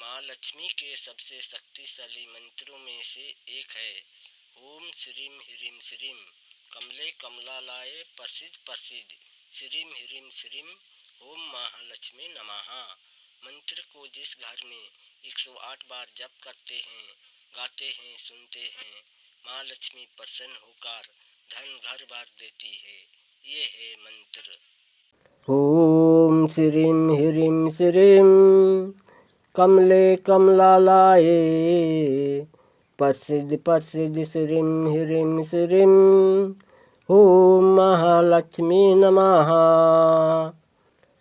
माँ लक्ष्मी के सबसे शक्तिशाली मंत्रों में से एक है ओम श्रीम ह्रीम श्रीम कमले कमलालाय प्रसिद्ध प्रसिद्ध श्रीम ह्रीम श्रीम ओम महालक्ष्मी नमः। मंत्र को जिस घर में 108 बार जप करते हैं, गाते हैं, सुनते हैं, माँ लक्ष्मी प्रसन्न होकर धन घर भर देती है। ये है मंत्र। ओम श्रीम ह्रीम श्रीम कमले कमलालाय प्रसिद्ध प्रसिद्ध श्रीम ह्रीम श्रीम ओम महालक्ष्मी नमः।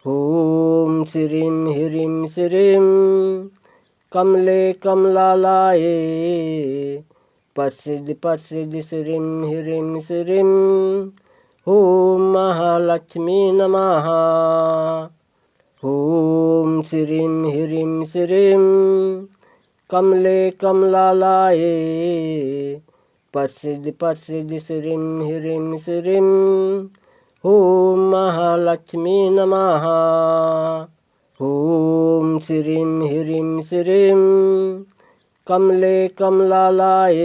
ओम श्रीम ह्रीम श्रीम कमले कमलालाय प्रसिद्ध प्रसिद्ध श्रीम ह्रीम श्रीम ओम महालक्ष्मी नमः। ओम श्रीम ह्रीम श्रीम कमले कमलालाय प्रसिद्ध प्रसिद्ध श्रीम ह्रीम श्रीम ओम महालक्ष्मी नमः। ओम श्रीम ह्रीम श्रीम कमले कमलालाय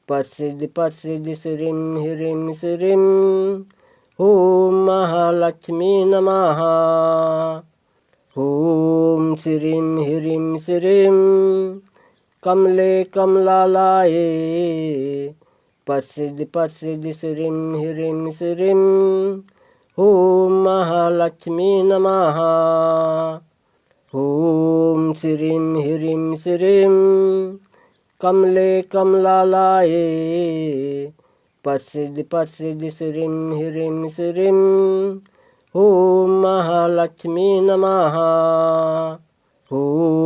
प्रसिद्ध प्रसिद्ध श्रीम ह्रीम श्रीम ओम महालक्ष्मी नमः। ओम श्रीम ह्रीम श्रीम कमले कमलालाय प्रसिद्ध प्रसिद्ध श्रीम ह्रीम श्रीम ओम महालक्ष्मी नमः। ओम श्रीम ह्रीम श्रीम कमले कमलालाय प्रसिद्ध प्रसिद्ध श्रीम ह्रीम श्रीम ओम महालक्ष्मी नमः।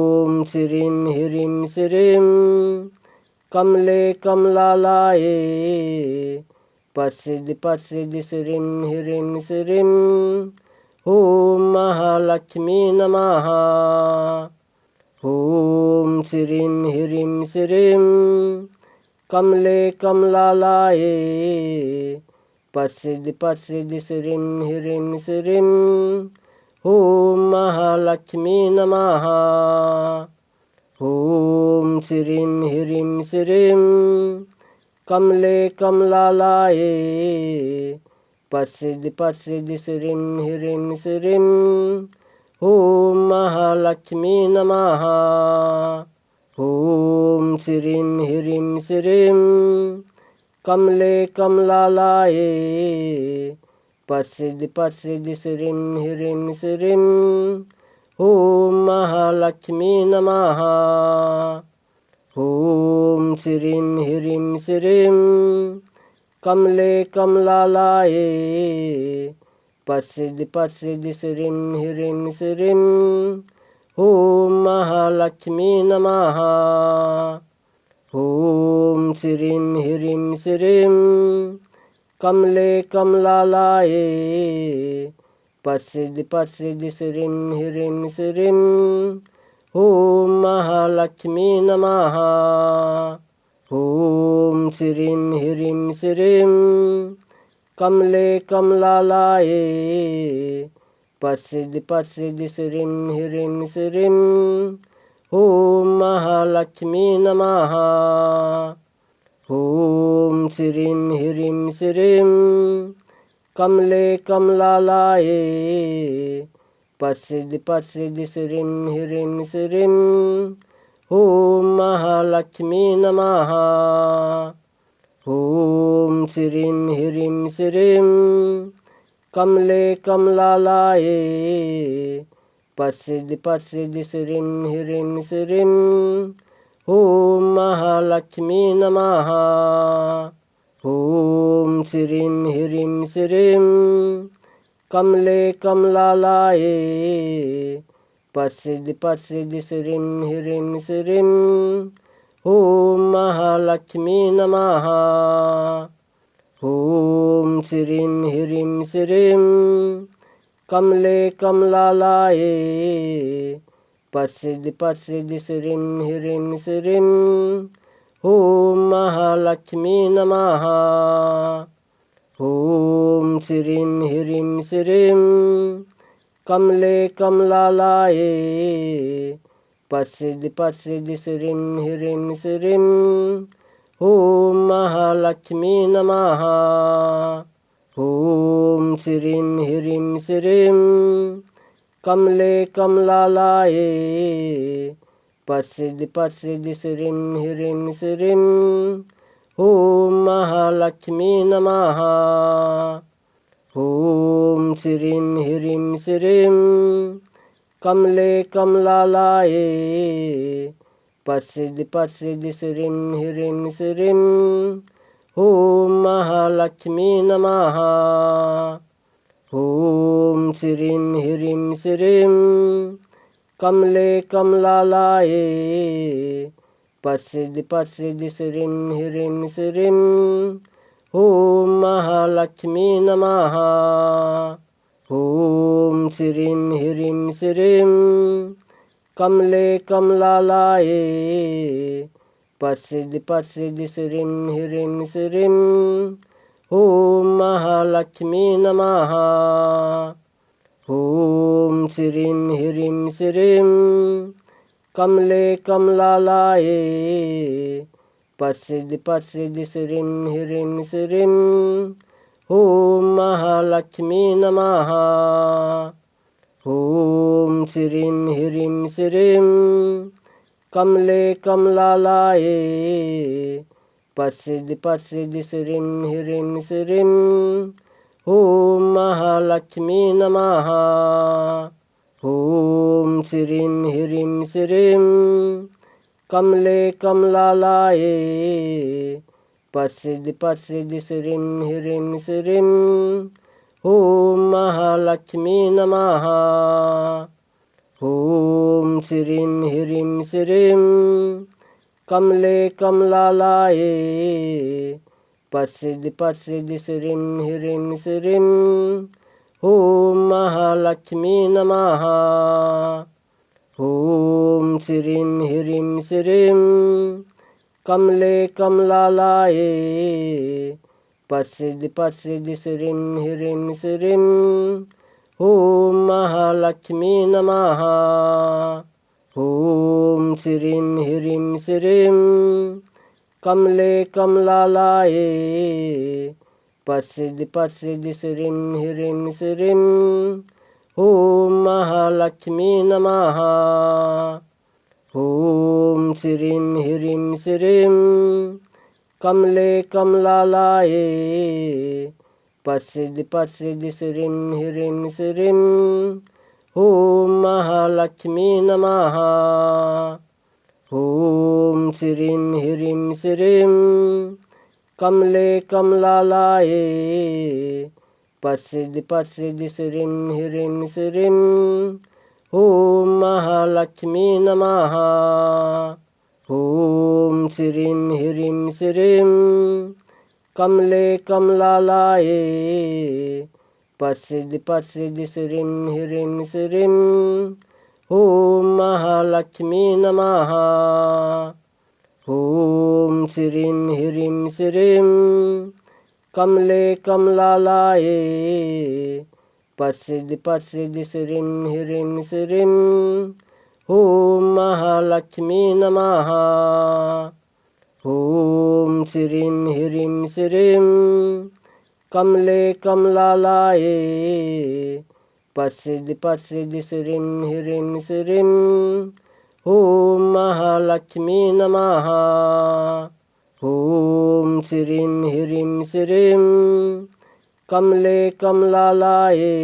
ओम श्रीम ह्रीम श्रीम कमले कमलालाय प्रसिद्ध प्रसिद्ध श्रीम ह्रीम श्रीम ओम महालक्ष्मी नमः। ओम श्रीम ह्रीम श्रीम कमले कमलालाय प्रसिद्ध प्रसिद्ध श्रीम ह्रीम श्रीम ओम महालक्ष्मी नमः। ओम श्रीम ह्रीम श्रीम कमले कमलालाय प्रसिद्ध प्रसिद्ध श्रीम ह्रीम श्रीम ओम महालक्ष्मी नमः। ओम श्रीम ह्रीम श्रीम कमले कमलालाय प्रसिद्ध प्रसिद्ध श्रीम ह्रीम श्रीम ओम महालक्ष्मी नमः। ओम श्रीम ह्रीम श्रीम कमले कमलालाय प्रसिद्ध प्रसिद्ध श्रीम ह्रीम श्रीम ओम महालक्ष्मी नमः। ओम श्रीम ह्रीम श्रीम कमले कमलालाय प्रसिद्ध प्रसिद्ध श्रीम ह्रीम श्रीम ओम महालक्ष्मी नमः। ओम श्रीम ह्रीम श्रीम कमले कमलालाय प्रसिद्ध प्रसिद्ध श्रीम ह्रीम श्रीम ओम महालक्ष्मी नमः। ओम श्रीम ह्रीम श्रीम कमले कमलालाय प्रसिद्ध प्रसिद्ध श्रीम ह्रीम श्रीम ओम महालक्ष्मी नमः। ओम श्रीम ह्रीम श्रीम कमले कमलालाय प्रसिद्ध प्रसिद्ध श्रीम ह्रीम श्रीम ओम महालक्ष्मी नमः। ओम श्रीम ह्रीम श्रीम कमले कमलालाय प्रसिद्ध प्रसिद्ध श्रीम ह्रीम श्रीम ओम महालक्ष्मी नमः। ओम श्रीम ह्रीम श्रीम कमले कमलालाय प्रसिद्ध प्रसिद्ध श्रीम ह्रीम श्रीम ओम महालक्ष्मी नमः। ओम श्रीम ह्रीम श्रीम कमले कमलालाय प्रसिद्धि प्रसिद्धि श्रीं ह्रीं श्रीं ॐ महालक्ष्मी नमः। ॐ श्रीं ह्रीं श्रीं कमले कमलालये प्रसिद्धि प्रसिद्धि श्रीं ह्रीं श्रीं ॐ महालक्ष्मी नमः। ॐ श्रीं ह्रीं श्रीं कमले कमलालये प्रसिद्धि प्रसिद्धि श्रीं ह्रीं श्रीं ॐ महालक्ष्मी नमः। ॐ श्रीं ह्रीं श्रीं कमले कमलालये प्रसिद्धि प्रसिद्धि श्रीं ह्रीं श्रीं ॐ महालक्ष्मी नमः। ॐ श्रीं ह्रीं श्रीं कमले कमलालये प्रसिद्धि प्रसिद्धि श्रीं ह्रीं श्रीं ॐ महालक्ष्मी नमः। ॐ श्रीं ह्रीं श्रीं कमले कमलालये प्रसिद्धि प्रसिद्धि श्रीं ह्रीं श्रीं ॐ महालक्ष्मी नमः। ॐ श्रीं ह्रीं श्रीं कमले कमलालये प्रसिद्धि प्रसिद्धि श्रीं ह्रीं श्रीं ॐ महालक्ष्मी नमः। ॐ श्रीं ह्रीं श्रीं कमले कमलालये प्रसिद्धि प्रसिद्धि श्रीं ह्रीं श्रीं ॐ महालक्ष्मी नमः। ॐ श्रीं ह्रीं श्रीं कमले कमलालये प्रसिद्धि प्रसिद्धि श्रीं ह्रीं श्रीं ॐ महालक्ष्मी नमः। ॐ श्रीं ह्रीं श्रीं कमले कमलालये प्रसिद्धि प्रसिद्धि श्रीं ह्रीं श्रीं ॐ महालक्ष्मी नमः। ॐ श्रीं ह्रीं श्रीं कमले कमलालये प्रसिद्धि प्रसिद्धि श्रीं ह्रीं श्रीं ॐ महालक्ष्मी नमः। ॐ श्रीं ह्रीं श्रीं कमले कमलालये प्रसिद्धि प्रसिद्धि श्रीं ह्रीं श्रीं ॐ महालक्ष्मी नमः। ॐ श्रीं ह्रीं श्रीं कमले कमलालये प्रसिद्धि प्रसिद्धि श्रीं ह्रीं श्रीं ॐ महालक्ष्मी नमः। ॐ श्रीं ह्रीं श्रीं कमले कमलालये प्रसिद्धि प्रसिद्धि श्रीं ह्रीं श्रीं ॐ महालक्ष्मी नमः। ॐ श्रीं ह्रीं श्रीं कमले कमलालये प्रसिद्धि प्रसिद्धि श्रीं ह्रीं श्रीं ॐ महालक्ष्मी नमः। ॐ श्रीं ह्रीं श्रीं कमले कमलालये प्रसिद्धि प्रसिद्धि श्रीं ह्रीं श्रीं ॐ महालक्ष्मी नमः। ॐ श्रीं ह्रीं श्रीं कमले कमलालये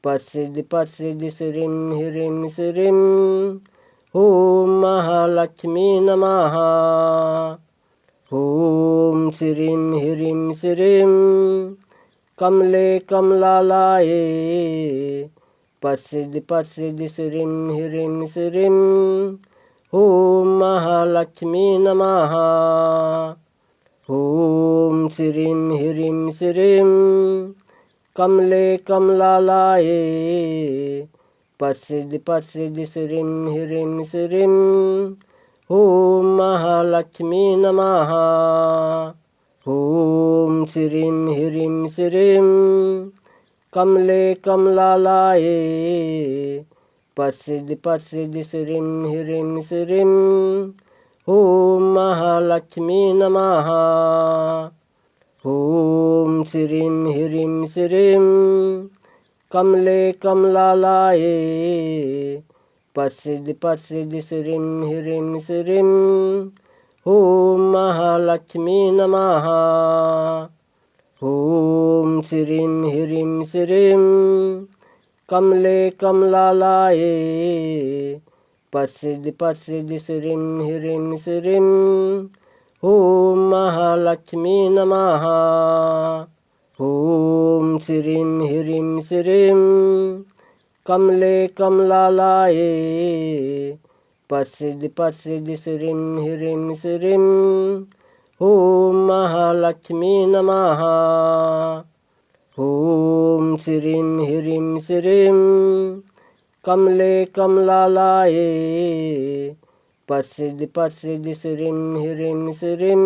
प्रसिद्धि प्रसिद्धि श्रीं ह्रीं श्रीं ॐ महालक्ष्मी नमः। ॐ श्रीं ह्रीं श्रीं कमले कमलालये प्रसिद्धि प्रसिद्धि श्रीं ह्रीं श्रीं ॐ महालक्ष्मी नमः। ॐ श्रीं ह्रीं श्रीं कमले कमलालये प्रसिद्धि प्रसिद्धि श्रीं ह्रीं श्रीं ॐ महालक्ष्मी नमः। ॐ श्रीं ह्रीं श्रीं कमले कमलालये पश्चिदि पश्चिदि श्रीं ह्रीं श्रीं ॐ महालक्ष्मी नमः। ॐ श्रीं ह्रीं श्रीं कमले कमलालये पश्चिदि पश्चिदि श्रीं ह्रीं श्रीं ॐ महालक्ष्मी नमः। ॐ श्रीं ह्रीं श्रीं कमले कमलालये पश्चिदि पश्चिदि श्रीं ह्रीं श्रीं ॐ महालक्ष्मी नमः। ॐ श्रीं ह्रीं श्रीं कमले कमलालये पश्चिदि पश्चिदि श्रीं ह्रीं श्रीं ॐ महालक्ष्मी नमः। ॐ श्रीं ह्रीं श्रीं कमले कमलालये पश्चिदि पश्चिदि श्रीं ह्रीं श्रीं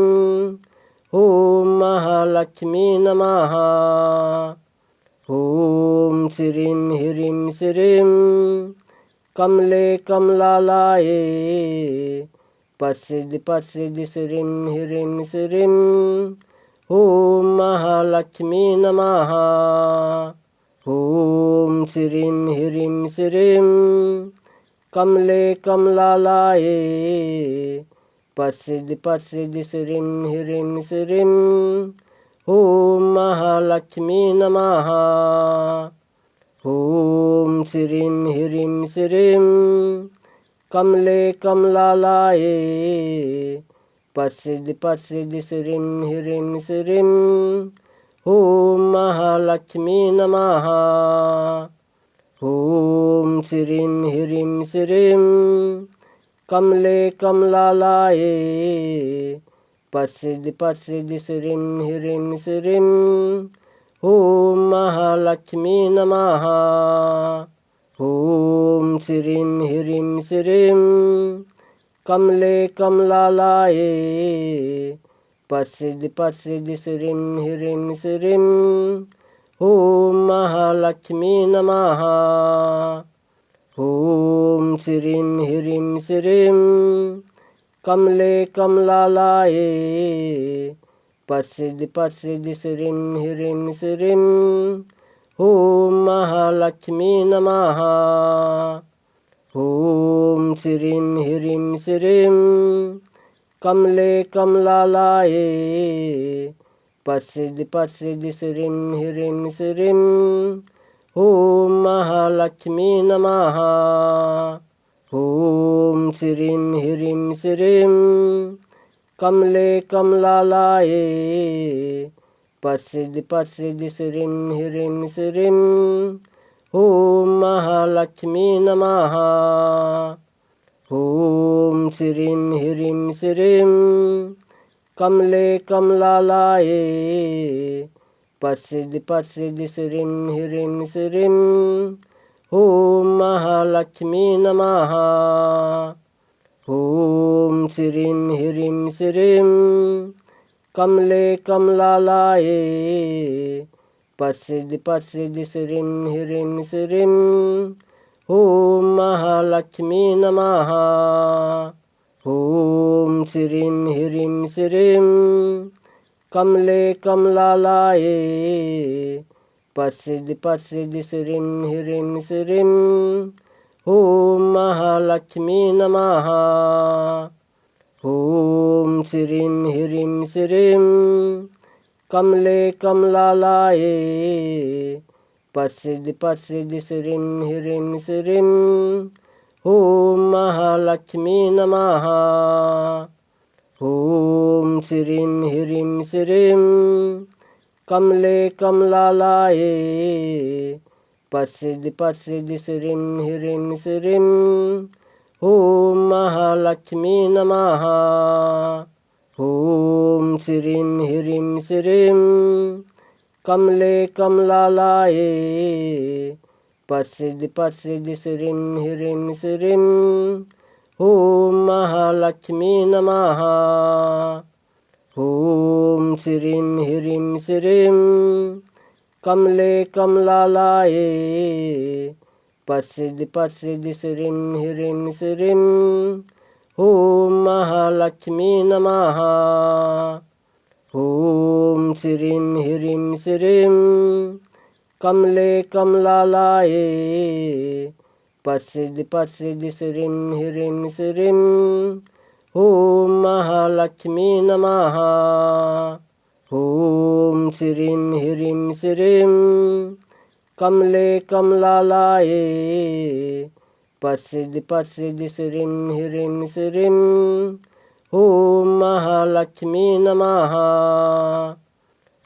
ॐ महालक्ष्मी नमः। ॐ श्रीं ह्रीं श्रीं कमले कमलालये पश्चिदि पश्चिदि श्रीं ह्रीं श्रीं ॐ महालक्ष्मी नमः। ॐ श्रीं ह्रीं श्रीं कमले कमलालये पश्चिदि पश्चिदि श्रीं ह्रीं श्रीं ॐ महालक्ष्मी नमः। ॐ श्रीं ह्रीं श्रीं कमले कमलालये पश्चिदि पश्चिदि श्रीं ह्रीं श्रीं ॐ महालक्ष्मी नमः। ॐ श्रीं ह्रीं श्रीं कमले कमलालये पश्चिदि पश्चिदि श्रीं ह्रीं श्रीं ॐ महालक्ष्मी नमः। ॐ श्रीं ह्रीं श्रीं कमले कमलालये पश्चिदि पश्चिदि श्रीं ह्रीं श्रीं ॐ महालक्ष्मी नमः। ॐ श्रीं ह्रीं श्रीं कमले कमलालये पश्चिदि पश्चिदि श्रीं ह्रीं श्रीं ॐ महालक्ष्मी नमः। ॐ श्रीं ह्रीं श्रीं कमले कमलालये पश्चिदि पश्चिदि श्रीं ह्रीं श्रीं ॐ महालक्ष्मी नमः। ॐ श्रीं ह्रीं श्रीं कमले कमलालये पश्चिदि पश्चिदि श्रीं ह्रीं श्रीं ॐ महालक्ष्मी नमः। ॐ श्रीं ह्रीं श्रीं कमले कमलालये पश्चिदि पश्चिदि श्रीं ह्रीं श्रीं ॐ महालक्ष्मी नमः। ॐ श्रीं ह्रीं श्रीं कमले कमलालये पश्चिदि पश्चिदि श्रीं ह्रीं श्रीं ॐ महालक्ष्मी नमः। ॐ श्रीं ह्रीं श्रीं कमले कमलालये पश्चिदि पश्चिदि श्रीं ह्रीं श्रीं ॐ महालक्ष्मी नमः। ॐ श्रीं ह्रीं श्रीं कमले कमलालये पश्चिदि पश्चिदि श्रीं ह्रीं श्रीं ॐ महालक्ष्मी नमः। ॐ श्रीं ह्रीं श्रीं कमले कमलालये पश्चिदि पश्चिदि श्रीं ह्रीं श्रीं ॐ महालक्ष्मी नमः। ॐ श्रीं ह्रीं श्रीं कमले कमलालये पश्चिदि पश्चिदि श्रीं ह्रीं श्रीं ॐ महालक्ष्मी नमः। ॐ श्रीं ह्रीं श्रीं कमले कमलालये प्रसिद्धि प्रसिद्धि श्रीं ह्रीं श्रीं ॐ महालक्ष्मी नमः। ॐ श्रीं ह्रीं श्रीं कमले कमलालये प्रसिद्धि प्रसिद्धि श्रीं ह्रीं श्रीं ॐ महालक्ष्मी नमः। ॐ श्रीं ह्रीं श्रीं कमले कमलालये प्रसिद्धि प्रसिद्धि श्रीं ह्रीं श्रीं ॐ महालक्ष्मी नमः।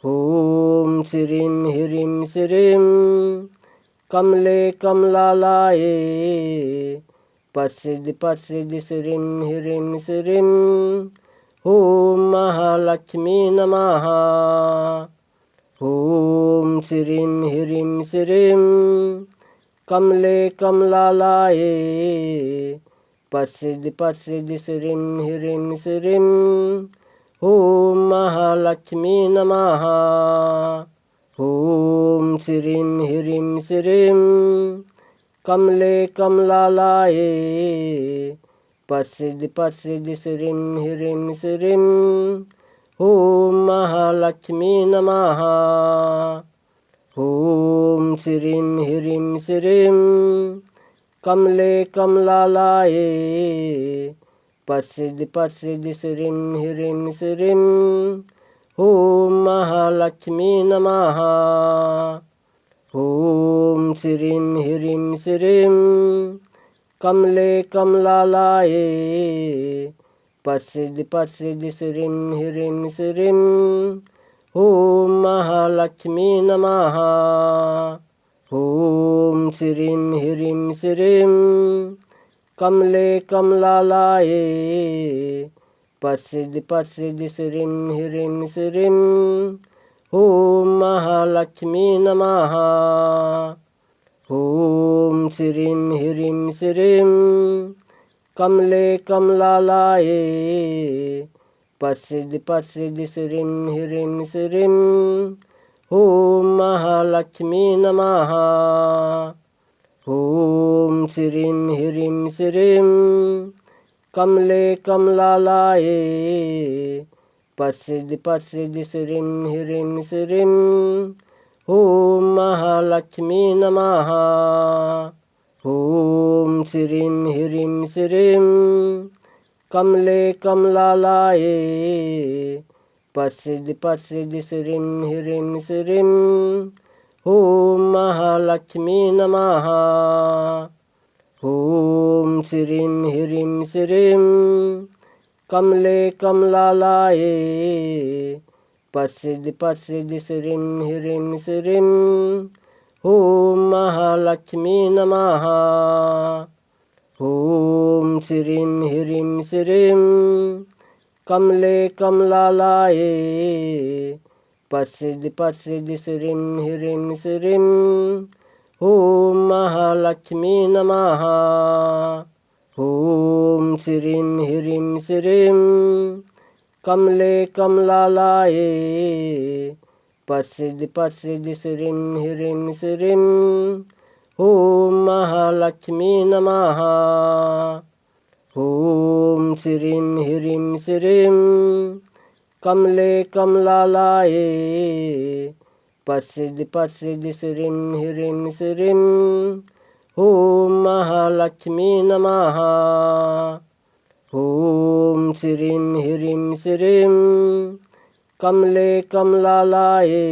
ॐ श्रीं ह्रीं श्रीं कमले कमलालये प्रसिद्धि प्रसिद्धि श्रीं ह्रीं श्रीं ॐ महालक्ष्मी नमः। ॐ श्रीं ह्रीं श्रीं कमले कमलालये प्रसिद्धि प्रसिद्धि श्रीं ह्रीं श्रीं ॐ महालक्ष्मी नमः। ॐ श्रीं ह्रीं श्रीं कमले कमलालये प्रसिद्धि प्रसिद्धि श्रीं ह्रीं श्रीं ॐ महालक्ष्मी नमः। ॐ श्रीं ह्रीं श्रीं कमले कमलालये प्रसिद्धि प्रसिद्धि श्रीं ह्रीं श्रीं ॐ महालक्ष्मी नमः। ॐ श्रीं ह्रीं श्रीं कमले कमलालये प्रसिद्धि प्रसिद्धि श्रीं ह्रीं श्रीं ॐ महालक्ष्मी नमः। ॐ श्रीं ह्रीं श्रीं कमले कमलालये प्रसिद्धि प्रसिद्धि श्रीं ह्रीं श्रीं ॐ महालक्ष्मी नमः। ॐ श्रीं ह्रीं श्रीं कमले कमलालये प्रसिद्धि प्रसिद्धि श्रीं ह्रीं श्रीं ॐ महालक्ष्मी नमः। ॐ श्रीं ह्रीं श्रीं कमले कमलालये प्रसिद्धि प्रसिद्धि श्रीं ह्रीं श्रीं ॐ महालक्ष्मी नमः। ॐ श्रीं ह्रीं श्रीं कमले कमलालये प्रसिद्धि प्रसिद्धि श्रीं ह्रीं श्रीं ॐ महालक्ष्मी नमः। ॐ श्रीं ह्रीं श्रीं कमले कमलालये प्रसिद्धि प्रसिद्धि श्रीं ह्रीं श्रीं ॐ महालक्ष्मी नमः। ॐ श्रीं ह्रीं श्रीं कमले कमलालये प्रसिद्धि प्रसिद्धि श्रीं ह्रीं श्रीं ॐ महालक्ष्मी नमः। ॐ श्रीं ह्रीं श्रीं कमले कमलालये प्रसिद्धि प्रसिद्धि श्रीं ह्रीं श्रीं ॐ महालक्ष्मी नमः। ॐ श्रीं ह्रीं श्रीं कमले कमलालये प्रसिद्धि प्रसिद्धि श्रीं ह्रीं श्रीं ॐ महालक्ष्मी नमः। ॐ श्रीं ह्रीं श्रीं कमले कमलालये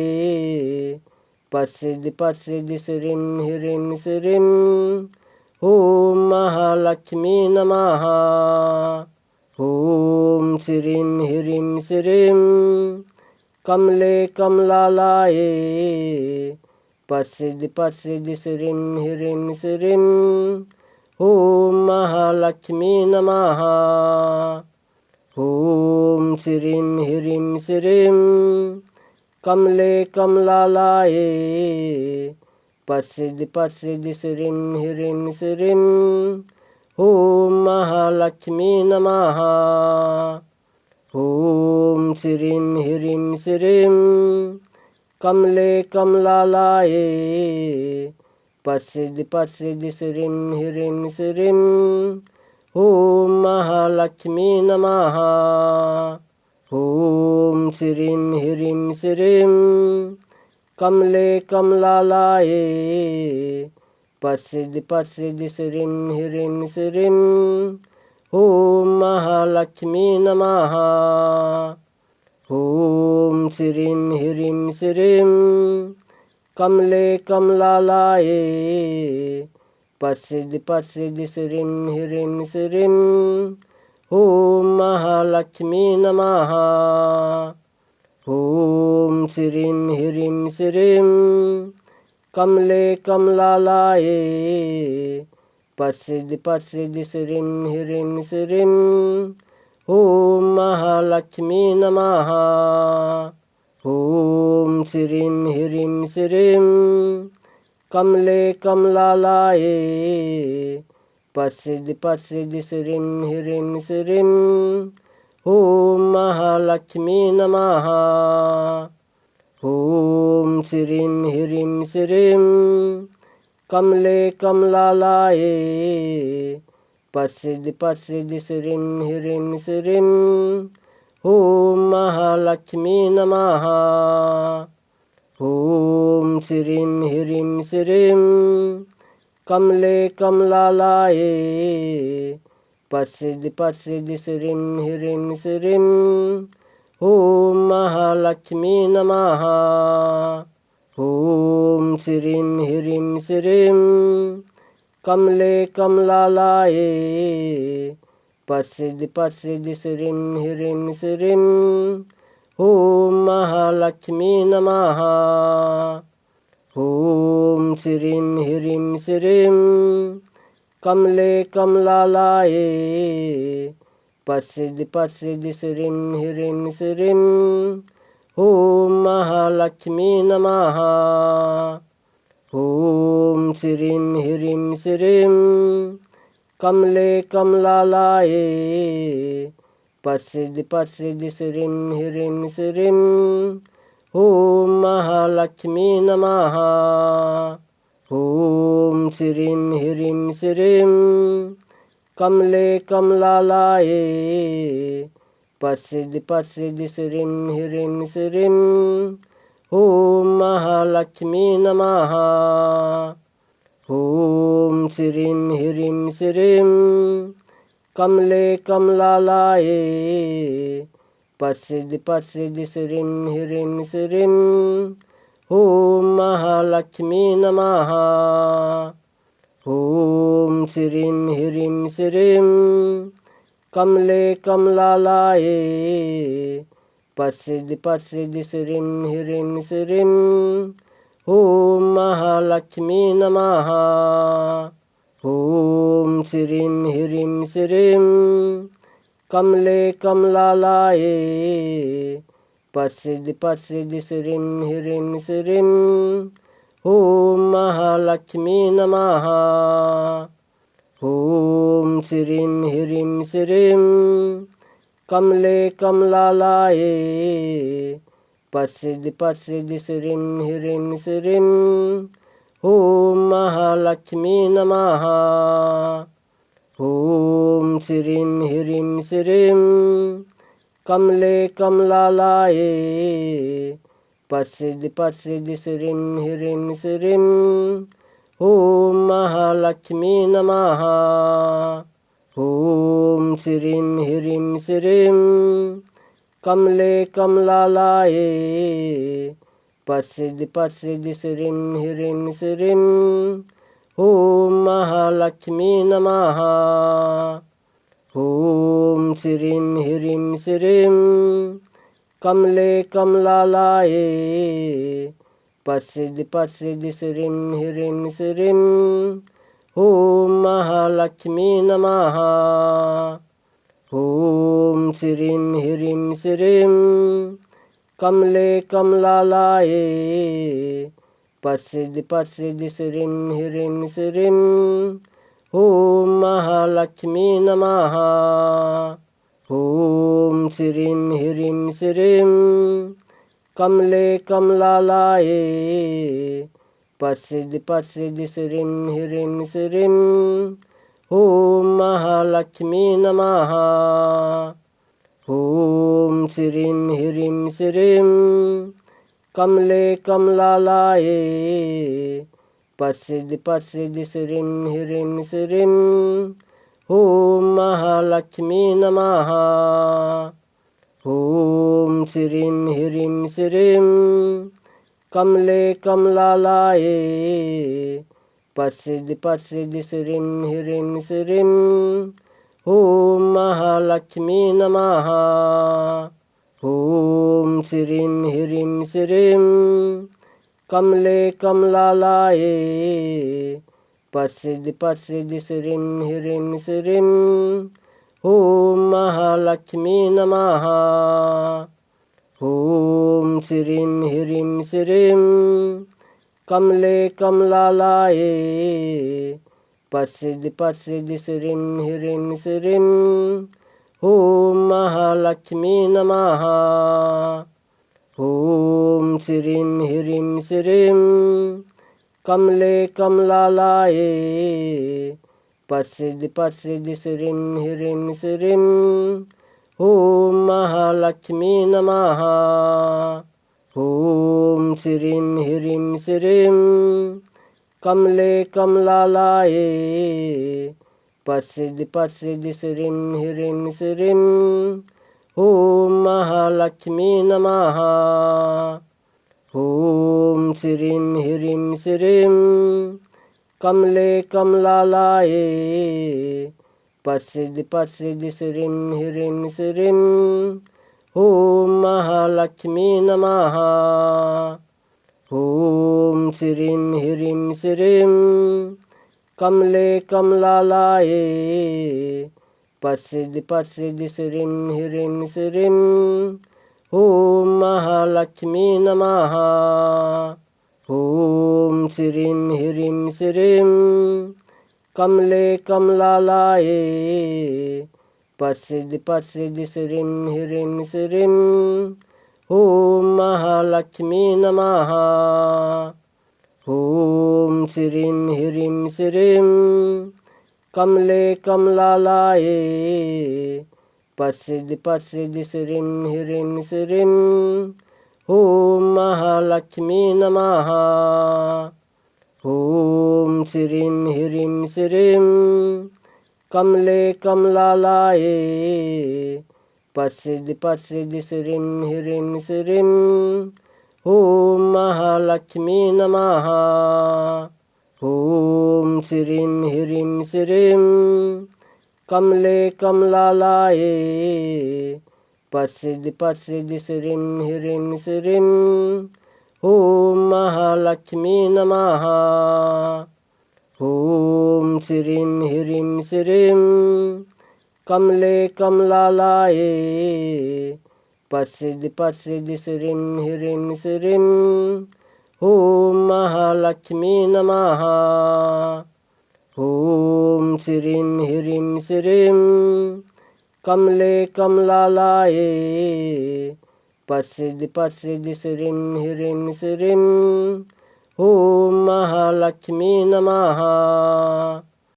प्रसिद्धि प्रसिद्धि श्रीं ह्रीं श्रीं ॐ महालक्ष्मी नमः। ॐ श्रीं ह्रीं श्रीं कमले कमलालये प्रसिद्धि प्रसिद्धि श्रीं ह्रीं श्रीं ॐ महालक्ष्मी नमः। ॐ श्रीं ह्रीं श्रीं कमले कमलालये प्रसिद्धि प्रसिद्धि श्रीं ह्रीं श्रीं ॐ महालक्ष्मी नमः। ॐ श्रीं ह्रीं श्रीं कमले कमलालये प्रसिद्धि प्रसिद्धि श्रीं ह्रीं श्रीं ॐ महालक्ष्मी नमः। ॐ श्रीं ह्रीं श्रीं कमले कमलालये प्रसिद्धि प्रसिद्धि श्रीं ह्रीं श्रीं ॐ महालक्ष्मी नमः। ॐ श्रीं ह्रीं श्रीं कमले कमलालये प्रसिद्धि प्रसिद्धि श्रीं ह्रीं श्रीं ॐ महालक्ष्मी नमः। ॐ श्रीं ह्रीं श्रीं कमले कमलालये प्रसिद्धि प्रसिद्धि श्रीं ह्रीं श्रीं ॐ महालक्ष्मी नमः। ॐ श्रीं ह्रीं श्रीं कमले कमलालये प्रसिद्धि प्रसिद्धि श्रीं ह्रीं श्रीं ॐ महालक्ष्मी नमः। ॐ श्रीं ह्रीं श्रीं कमले कमलालये प्रसिद्धि प्रसिद्धि श्रीं ह्रीं श्रीं ॐ महालक्ष्मी नमः। ॐ श्रीं ह्रीं श्रीं कमले कमलालये प्रसिद्धि प्रसिद्धि श्रीं ह्रीं श्रीं ॐ महालक्ष्मी नमः। ॐ श्रीं ह्रीं श्रीं कमले कमलालये प्रसिद्धि प्रसिद्धि श्रीं ह्रीं श्रीं ॐ महालक्ष्मी नमः। ॐ श्रीं ह्रीं श्रीं कमले कमलालये प्रसिद्धि प्रसिद्धि श्रीं ह्रीं श्रीं ॐ महालक्ष्मी नमः। ॐ श्रीं ह्रीं श्रीं कमले कमलालये प्रसिद्धि प्रसिद्धि श्रीं ह्रीं श्रीं ॐ महालक्ष्मी नमः। ॐ श्रीं ह्रीं श्रीं कमले कमलालये प्रसिद्धि प्रसिद्धि श्रीं ह्रीं श्रीं ॐ महालक्ष्मी नमः। ॐ श्रीं ह्रीं श्रीं कमले कमलालये प्रसिद्धि प्रसिद्धि श्रीं ह्रीं श्रीं ॐ महालक्ष्मी नमः। ॐ श्रीं ह्रीं श्रीं कमले कमलालये प्रसिद्धि प्रसिद्धि श्रीं ह्रीं श्रीं ॐ महालक्ष्मी नमः। ॐ श्रीं ह्रीं श्रीं कमले कमलालये प्रसिद्धि प्रसिद्धि श्रीं ह्रीं श्रीं ॐ महालक्ष्मी नमः। ॐ श्रीं ह्रीं श्रीं कमले कमलालये प्रसिद्धि प्रसिद्धि श्रीं ह्रीं श्रीं ॐ महालक्ष्मी नमः। ॐ श्रीं ह्रीं श्रीं कमले कमलालये प्रसिद्धि प्रसिद्धि श्रीं ह्रीं श्रीं ॐ महालक्ष्मी नमः। ॐ श्रीं ह्रीं श्रीं कमले कमलालये प्रसिद्धि प्रसिद्धि श्रीं ह्रीं श्रीं ॐ महालक्ष्मी नमः। ॐ श्रीं ह्रीं श्रीं कमले कमलालये प्रसिद्धि प्रसिद्धि श्रीं ह्रीं श्रीं ॐ महालक्ष्मी नमः। ॐ श्रीं ह्रीं श्रीं कमले कमलालये प्रसिद्धि प्रसिद्धि श्रीं ह्रीं श्रीं ॐ महालक्ष्मी नमः। ॐ श्रीं ह्रीं श्रीं कमले कमलालये පස්සිදි පස්සිදි සිරිම් හිරිම් සිරිම් ඕම් මහලක්ෂ්මී නමः ඕම් සිරිම් හිරිම් සිරිම් කම්ලේ කම්ලාලායේ පස්සිදි පස්සිදි සිරිම් හිරිම් සිරිම් ඕම් මහලක්ෂ්මී නමः ඕම් සිරිම් හිරිම් සිරිම් කම්ලේ කම්ලාලායේ පස්සිදි පස්සිදි සිරිම් හිරිම් සිරිම් ඕම් මහලක්ෂ්මී නමः ඕම් සිරිම් හිරිම් සිරිම් කම්ලේ කම්ලාලායේ පස්සිදි පස්සිදි සිරිම් හිරිම් සිරිම් ඕම් මහලක්ෂ්මී නමः ඕම් සිරිම් හිරිම් සිරිම් කම්ලේ කම්ලාලායේ පස්සිදි පස්සිදි සිරිම් හිරිම් සිරිම් ඕම් මහලක්ෂ්මී නමः ඕම් සිරිම් හිරිම් සිරිම් කම්ලේ කම්ලාලායේ පස්සිදි පස්සිදි සිරිම් හිරිම් සිරිම් ඕම් මහලක්ෂ්මී නමः ඕම් සිරිම් හිරිම් සිරිම් කම්ලේ කම්ලාලායේ පස්සිදි පස්සිදි සිරිම් හිරිම් සිරිම් ඕම් මහලක්ෂ්මී නමः ඕම් සිරිම් හිරිම් සිරිම් කම්ලේ කම්ලාලායේ පස්සිදි පස්සිදි සිරිම් හිරිම් සිරිම් ඕම් මහලක්ෂ්මී නමः ඕම් සිරිම් හිරිම් සිරිම් කම්ලේ කම්ලාලායේ පස්සිදි පස්සිදි සිරිම් හිරිම් සිරිම් ඕම් මහලක්ෂ්මී නමः ඕම් සිරිම් හිරිම් සිරිම් කම්ලේ කම්ලාලායේ පස්සිදි පස්සිදි සිරිම් හිරිම් සිරිම් ඕම් මහලක්ෂ්මී නමः ඕම් සිරිම් හිරිම් සිරිම් කම්ලේ කම්ලාලායේ පස්සිදි පස්සිදි සිරිම් හිරිම් සිරිම් ඕම් මහලක්ෂ්මී නමः ඕම් සිරිම් හිරිම් සිරිම් කම්ලේ කම්ලාලායේ පස්සිදි පස්සිදි සිරිම් හිරිම් සිරිම් ඕම් මහලක්ෂ්මී නමः ඕම් සිරිම් හිරිම් සිරිම් කම්ලේ කම්ලාලායේ පස්සිදි පස්සිදි සිරිම් හිරිම් සිරිම් ඕම් මහලක්ෂ්මී නමः ඕම් සිරිම් හිරිම් සිරිම් කම්ලේ කම්ලාලායේ පස්සිදි පස්සිදි සිරිම් හිරිම් සිරිම් ඕම් මහලක්ෂ්මී නමः ඕම් සිරිම් හිරිම් සිරිම් කම්ලේ කම්ලාලායේ පස්සිදි පස්සිදි සිරිම් හිරිම් සිරිම් ඕම් මහලක්ෂ්මී නමः